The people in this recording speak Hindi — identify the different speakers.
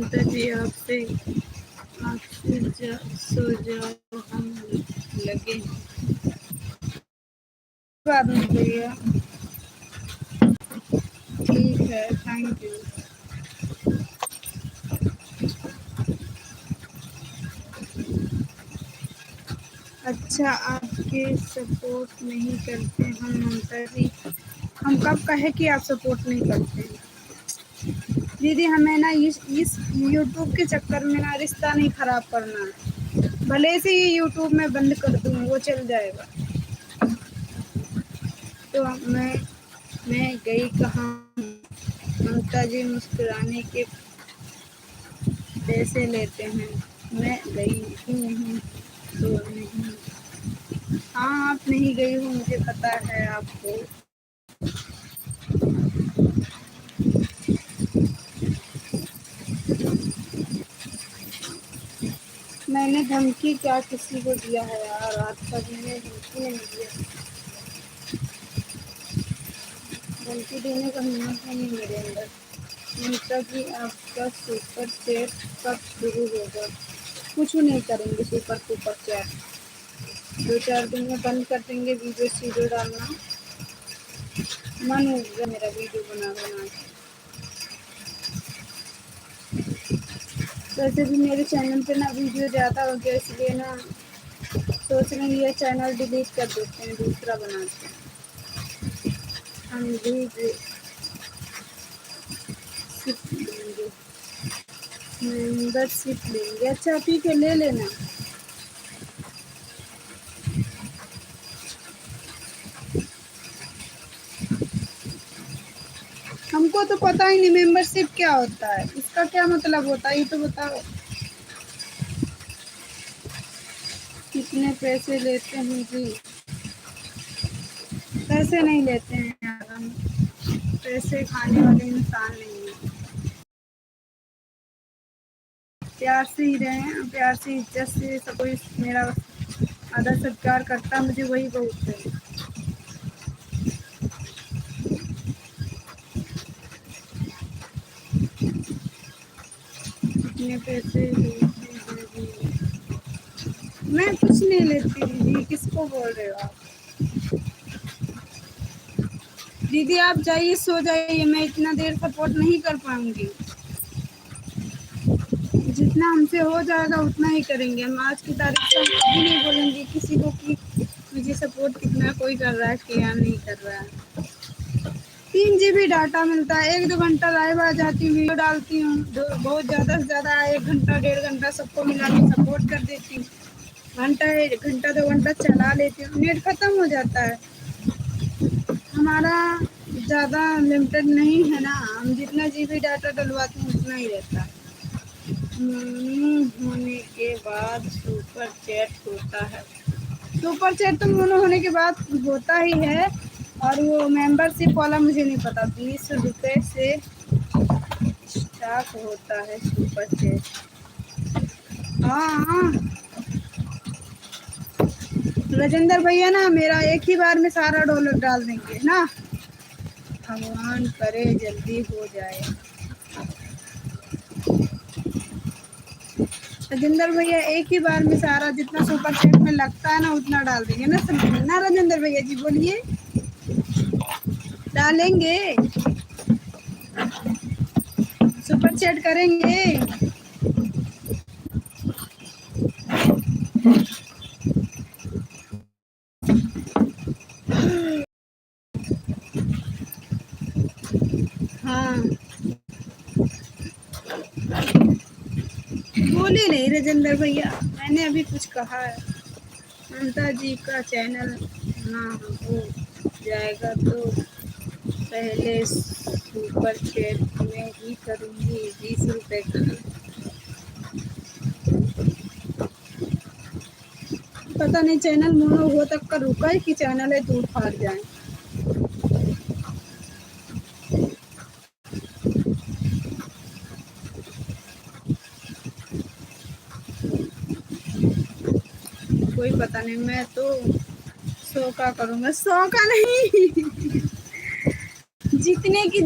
Speaker 1: ममता जी आपसे सो जाओ, हम लगे बाद में भैया। ठीक है, थैंक यू। अच्छा, आपके सपोर्ट नहीं करते हम ममता जी। हम कब कहे कि आप सपोर्ट नहीं करते दीदी? हमें ना इस यूट्यूब के चक्कर में ना रिश्ता नहीं खराब करना है। भले से ये यूट्यूब में बंद कर दूँ वो चल जाएगा। तो मैं गई कहाँ? ममता जी मुस्कुराने के पैसे लेते हैं। मैं गई ही नहीं तो नहीं। हाँ, आप नहीं गई हो मुझे पता है आपको। मैंने धमकी क्या किसी को दिया है यार? आज तक मैंने धमकी नहीं दिया। धमकी देने का हिम्मत नहीं मेरे अंदर। ममता जी आपका सुपर चैट कब शुरू होगा? कुछ नहीं करेंगे सुपर चैट। 2-4 दिन में बंद कर देंगे वीडियो डालना। मन हो गया मेरा वीडियो बना बना के। वैसे भी मेरे चैनल पे ना वीडियो ज़्यादा हो गया, इसलिए ना सोच रहे हैं ये चैनल डिलीट कर देते हैं, दूसरा बनाते हैं। हम भी सिर्फ लेंगे, मेंबरशिप लेंगे। अच्छा ठीक है, ले लेना। हमको तो पता ही नहीं मेंबरशिप क्या होता है, इसका क्या मतलब होता है, ये तो बताओ। कितने पैसे लेते हैं जी? पैसे नहीं लेते हैं यार, हम पैसे खाने वाले इंसान नहीं हैं। प्यार से ही रहे, प्यार से इज्जत से सब कोई मेरा आदर सत्कार करता, मुझे वही बहुत है। कितने पैसे लेते हैं जी? मैं कुछ नहीं लेती दीदी, किसको बोल रहे हो आप? दीदी आप जाइए, सो जाइए, मैं इतना देर सपोर्ट नहीं कर पाऊंगी। जितना हमसे हो जाएगा उतना ही करेंगे हम। आज की तारीख से हम कभी नहीं बोलेंगे किसी को कि मुझे सपोर्ट कितना कोई कर रहा है क्या नहीं कर रहा है। 3 GB डाटा मिलता है, 1-2 घंटा लाइव आ जाती हूँ, वीडियो डालती हूँ, बहुत ज़्यादा से ज़्यादा 1 घंटा 1.5 घंटा सबको मिला के सपोर्ट कर देती हूँ। घंटा 1 घंटा 2 घंटा चला लेती हूँ, नेट खत्म हो जाता है। हमारा ज़्यादा लिमिटेड नहीं है ना, हम जितना GB डाटा डलवाते हैं उतना ही रहता है। होने के बाद सुपर चैट होता है। सुपर चैट तो मोनो होने के बाद होता ही है, और वो मेंबरशिप वाला मुझे नहीं पता। 20 रुपए से स्टार्ट होता है सुपर चैट। हाँ हाँ, राजेंद्र भैया ना मेरा एक ही बार में सारा डॉलर डाल देंगे ना। भगवान करे जल्दी हो जाए। राजेंद्र भैया एक ही बार में सारा जितना सुपर चैट में लगता है ना उतना डाल देंगे ना, समझे ना राजेंद्र भैया जी? बोलिए, डालेंगे, सुपर चैट करेंगे। हाँ, बोले नहीं राजेंद्र भैया, मैंने अभी कुछ कहा है? ममता जी का चैनल ना हो जाएगा तो पहले सुपर चैट में ही करूँगी, 20 रुपए का। पता नहीं चैनल मोनो हो तक का रुका है कि चैनल है दूर फाड़ जाए। कोई पता नहीं, मैं तो 100 का करूँगा, 100 का नहीं जितने की